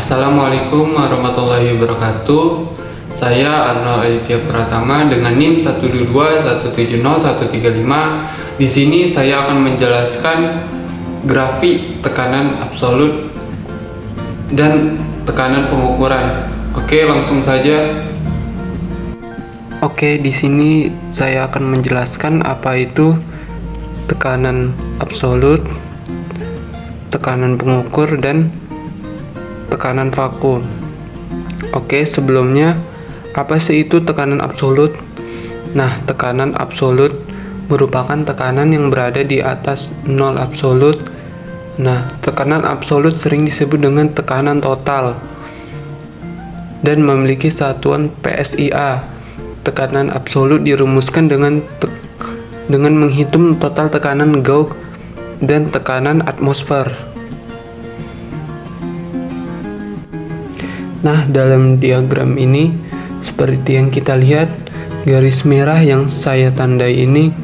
Assalamualaikum warahmatullahi wabarakatuh. Saya Arnold Aditya Pratama dengan NIM 122170135. Di sini saya akan menjelaskan grafik tekanan absolut dan tekanan pengukuran. Oke, langsung saja. Oke, di sini saya akan menjelaskan apa itu tekanan absolut, tekanan pengukur, dan tekanan vakum. Oke, sebelumnya apa sih itu tekanan absolut? Nah, tekanan absolut merupakan tekanan yang berada di atas nol absolut. Nah, tekanan absolut sering disebut dengan tekanan total dan memiliki satuan PSIA. Tekanan absolut dirumuskan dengan menghitung total tekanan Gauge dan tekanan atmosfer. Nah, dalam diagram ini seperti yang kita lihat, garis merah yang saya tandai ini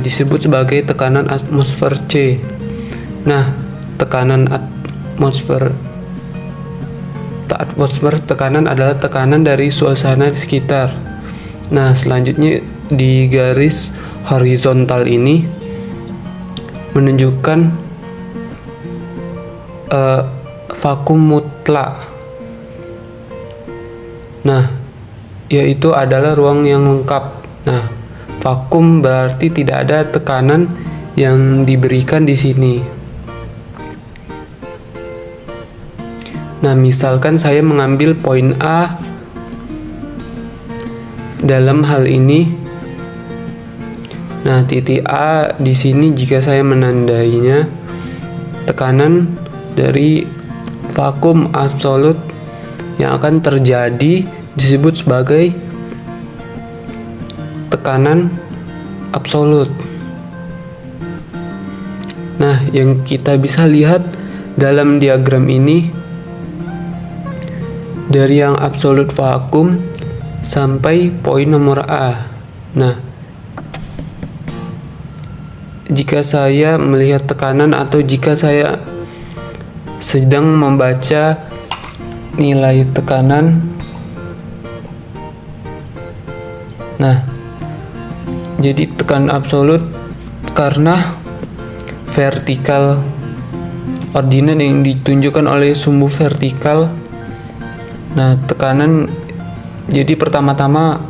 disebut sebagai tekanan atmosfer C. Nah, tekanan atmosfer tekanan adalah tekanan dari suasana di sekitar. Nah, selanjutnya di garis horizontal ini menunjukkan vakum mutlak. Nah, yaitu adalah ruang yang lengkap. Nah, vakum berarti tidak ada tekanan yang diberikan di sini. Nah, misalkan saya mengambil poin A. Dalam hal ini, nah titik A di sini jika saya menandainya, tekanan dari vakum absolut yang akan terjadi disebut sebagai tekanan absolut. Nah, yang kita bisa lihat dalam diagram ini, dari yang absolut vakum sampai poin nomor A. Nah, jika saya melihat tekanan atau jika saya sedang membaca nilai tekanan, nah, jadi tekanan absolut karena vertikal ordinat yang ditunjukkan oleh sumbu vertikal. Nah, tekanan, jadi pertama-tama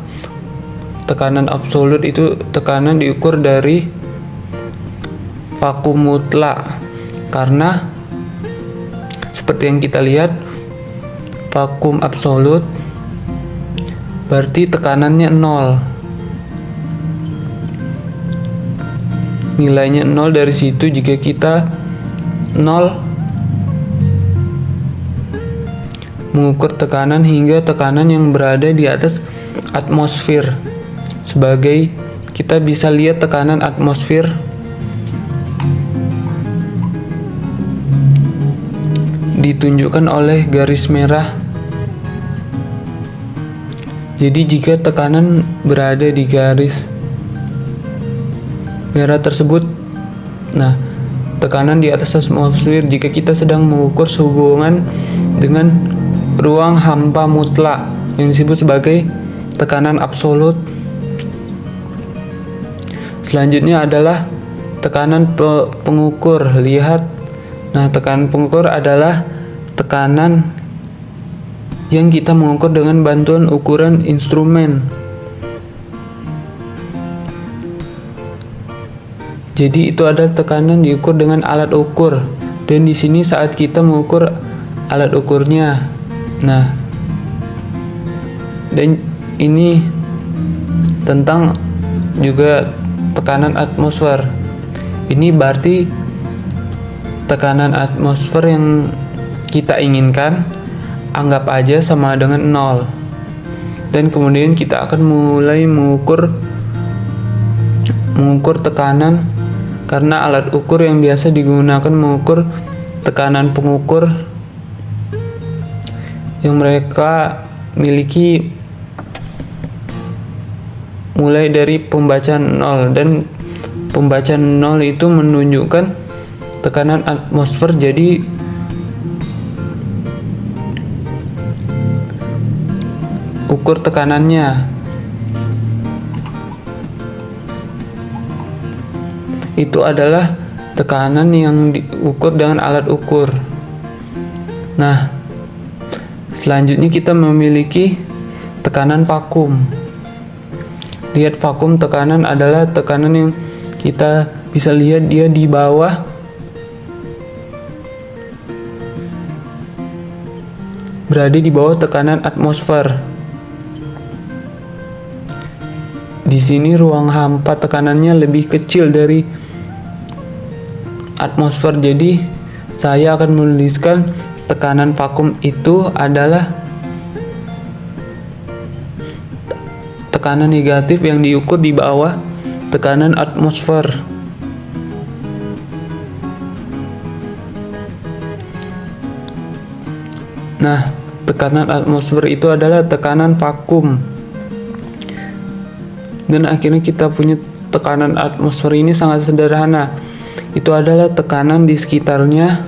tekanan absolut itu tekanan diukur dari vakum mutlak, karena seperti yang kita lihat, vakum absolut berarti tekanannya 0. Nilainya 0, dari situ jika kita 0 mengukur tekanan hingga tekanan yang berada di atas atmosfer. Sebagai kita bisa lihat tekanan atmosfer ditunjukkan oleh garis merah. Jadi jika tekanan berada di garis merah tersebut, nah, tekanan di atas atmosfer jika kita sedang mengukur sehubungan dengan ruang hampa mutlak yang disebut sebagai tekanan absolut. Selanjutnya adalah tekanan pengukur. Lihat, nah, tekanan pengukur adalah tekanan yang kita mengukur dengan bantuan ukuran instrumen. Jadi itu adalah tekanan diukur dengan alat ukur, dan di sini saat kita mengukur alat ukurnya. Nah, dan ini tentang juga tekanan atmosfer. Ini berarti tekanan atmosfer yang kita inginkan, anggap aja sama dengan 0. Dan kemudian kita akan mulai mengukur tekanan, karena alat ukur yang biasa digunakan mengukur tekanan pengukur yang mereka miliki mulai dari pembacaan 0, dan pembacaan 0 itu menunjukkan tekanan atmosfer. Jadi ukur tekanannya. Itu adalah tekanan yang diukur dengan alat ukur. Nah, selanjutnya kita memiliki tekanan vakum. Lihat, vakum tekanan adalah tekanan yang kita bisa lihat dia di bawah berada di bawah tekanan atmosfer. Di sini ruang hampa tekanannya lebih kecil dari atmosfer. Jadi saya akan menuliskan tekanan vakum itu adalah tekanan negatif yang diukur di bawah tekanan atmosfer. Nah, tekanan atmosfer itu adalah tekanan vakum. Dan akhirnya kita punya tekanan atmosfer ini sangat sederhana. Itu adalah tekanan di sekitarnya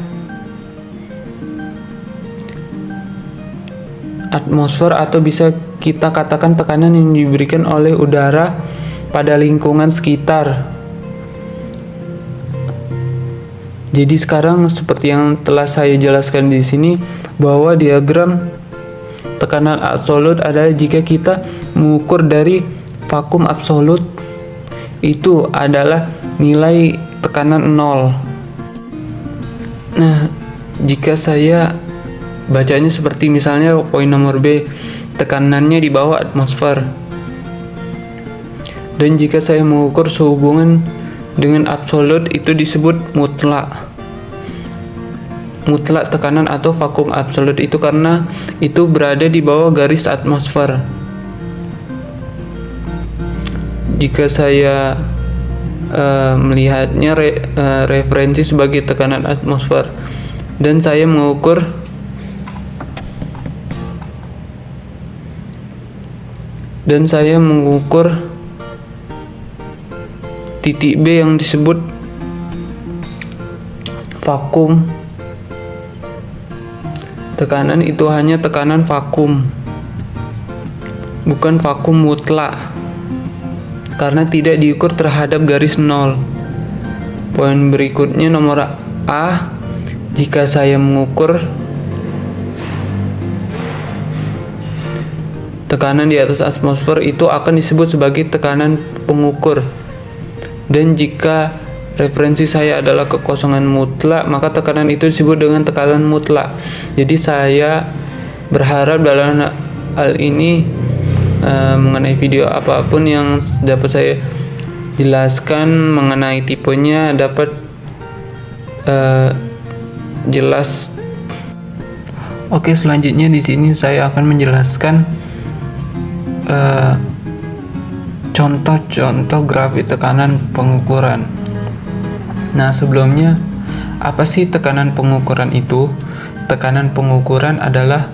atmosfer, atau bisa kita katakan tekanan yang diberikan oleh udara pada lingkungan sekitar. Jadi sekarang seperti yang telah saya jelaskan di sini, bahwa diagram tekanan absolut adalah jika kita mengukur dari vakum absolut, itu adalah nilai tekanan 0. Nah, jika saya bacanya seperti misalnya poin nomor B, tekanannya di bawah atmosfer. Dan jika saya mengukur sehubungan dengan absolut, itu disebut mutlak. Mutlak tekanan atau vakum absolut itu karena itu berada di bawah garis atmosfer. Jika saya melihatnya referensi sebagai tekanan atmosfer dan saya mengukur titik B yang disebut vakum. Tekanan itu hanya tekanan vakum, bukan vakum mutlak, karena tidak diukur terhadap garis 0. Poin berikutnya nomor A, jika saya mengukur tekanan di atas atmosfer, itu akan disebut sebagai tekanan pengukur. Dan jika referensi saya adalah kekosongan mutlak, maka tekanan itu disebut dengan tekanan mutlak. Jadi saya berharap dalam hal ini mengenai video apapun yang dapat saya jelaskan mengenai tipenya dapat jelas. Oke, selanjutnya di sini saya akan menjelaskan contoh-contoh grafik tekanan pengukuran. Nah, sebelumnya, apa sih tekanan pengukuran itu? Tekanan pengukuran adalah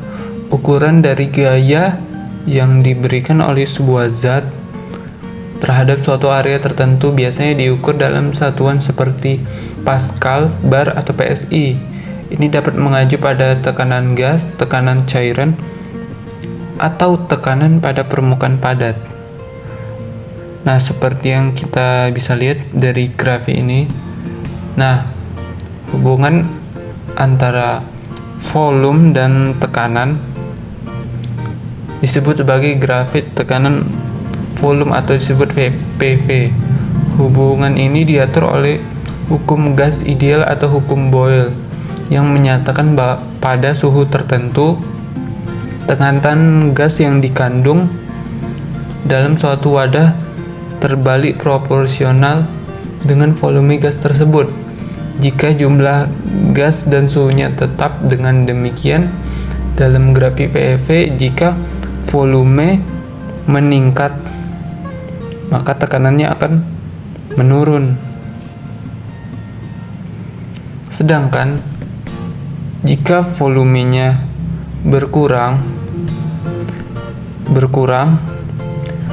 ukuran dari gaya yang diberikan oleh sebuah zat terhadap suatu area tertentu, biasanya diukur dalam satuan seperti Pascal, bar, atau PSI. Ini dapat mengacu pada tekanan gas, tekanan cairan, atau tekanan pada permukaan padat. Nah, seperti yang kita bisa lihat dari grafik ini. Nah, hubungan antara volume dan tekanan disebut sebagai grafik tekanan volume atau disebut PV. Hubungan ini diatur oleh hukum gas ideal atau hukum Boyle yang menyatakan bahwa pada suhu tertentu tekanan gas yang dikandung dalam suatu wadah terbalik proporsional dengan volume gas tersebut. Jika jumlah gas dan suhunya tetap dengan demikian, dalam grafik PV, jika volume meningkat, maka tekanannya akan menurun. Sedangkan jika volumenya berkurang,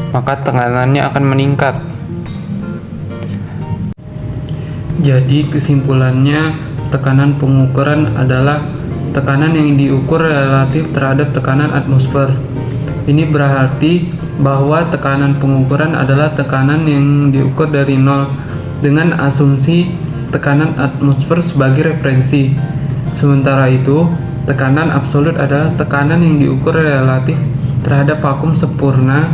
maka tekanannya akan meningkat. Jadi kesimpulannya, tekanan pengukuran adalah tekanan yang diukur relatif terhadap tekanan atmosfer. Ini berarti bahwa tekanan pengukuran adalah tekanan yang diukur dari nol dengan asumsi tekanan atmosfer sebagai referensi. Sementara itu, tekanan absolut adalah tekanan yang diukur relatif terhadap vakum sempurna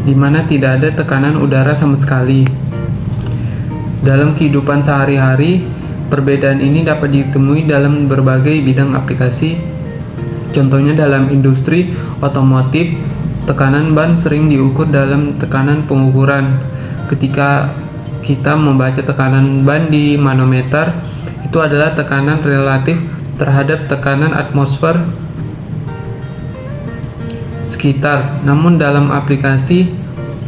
di mana tidak ada tekanan udara sama sekali. Dalam kehidupan sehari-hari, perbedaan ini dapat ditemui dalam berbagai bidang aplikasi. Contohnya dalam industri otomotif, tekanan ban sering diukur dalam tekanan pengukuran. Ketika kita membaca tekanan ban di manometer, itu adalah tekanan relatif terhadap tekanan atmosfer sekitar. Namun dalam aplikasi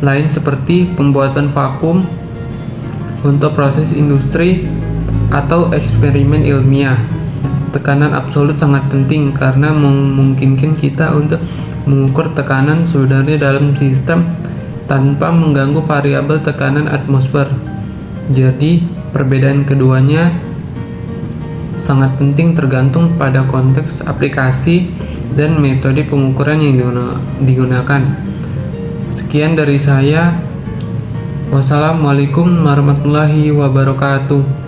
lain seperti pembuatan vakum untuk proses industri atau eksperimen ilmiah, tekanan absolut sangat penting karena memungkinkan kita untuk mengukur tekanan sebenarnya dalam sistem tanpa mengganggu variabel tekanan atmosfer. Jadi, perbedaan keduanya sangat penting tergantung pada konteks aplikasi dan metode pengukuran yang digunakan. Sekian dari saya. Wassalamualaikum warahmatullahi wabarakatuh.